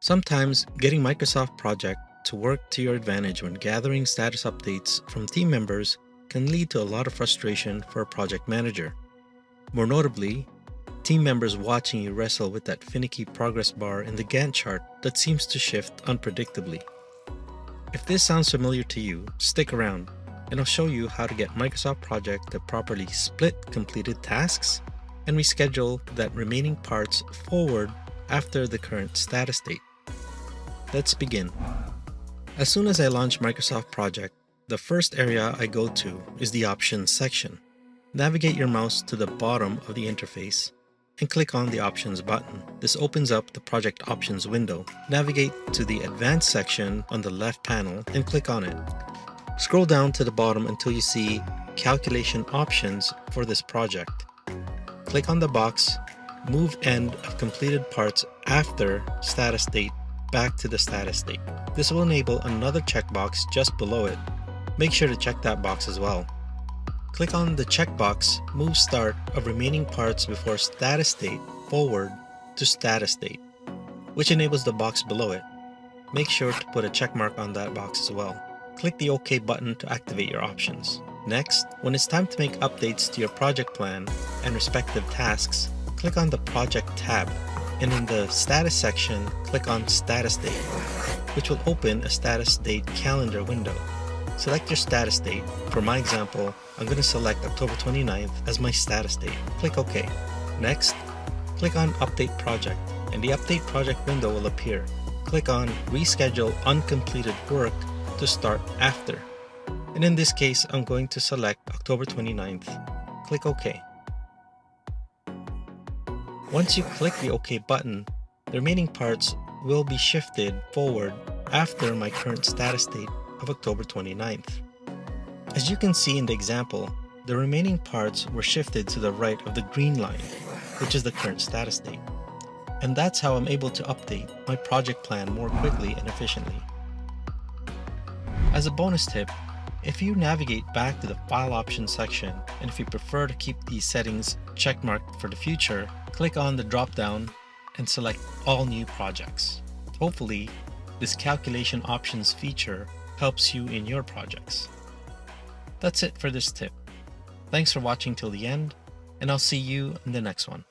Sometimes getting Microsoft Project to work to your advantage when gathering status updates from team members can lead to a lot of frustration for a project manager. More notably, team members watching you wrestle with that finicky progress bar in the Gantt chart that seems to shift unpredictably. If this sounds familiar to you, stick around and I'll show you how to get Microsoft Project to properly split completed tasks and reschedule that remaining parts forward after the current status date. Let's begin. As soon as I launch Microsoft Project, the first area I go to is the Options section. Navigate your mouse to the bottom of the interface and click on the Options button. This opens up the Project Options window. Navigate to the Advanced section on the left panel and click on it. Scroll down to the bottom until you see Calculation Options for this project. Click on the box Move End of Completed Parts After Status Date back to the status date. This will enable another checkbox just below it. Make sure to check that box as well. Click on the checkbox Move Start of Remaining Parts Before Status Date forward to Status Date, which enables the box below it. Make sure to put a check mark on that box as well. Click the OK button to activate your options. Next, when it's time to make updates to your project plan and respective tasks, click on the Project tab, and in the Status section, click on Status Date, which will open a Status Date calendar window. Select your status date. For my example, I'm going to select October 29th as my status date. Click OK. Next, click on Update Project, and the Update Project window will appear. Click on Reschedule Uncompleted Work to start after. And in this case, I'm going to select October 29th. Click OK. Once you click the OK button, the remaining parts will be shifted forward after my current status date of October 29th. As you can see in the example, the remaining parts were shifted to the right of the green line, which is the current status date. And that's how I'm able to update my project plan more quickly and efficiently. As a bonus tip, if you navigate back to the File Options section, and if you prefer to keep these settings checkmarked for the future, click on the drop-down and select All New Projects. Hopefully, this Calculation Options feature helps you in your projects. That's it for this tip. Thanks for watching till the end, and I'll see you in the next one.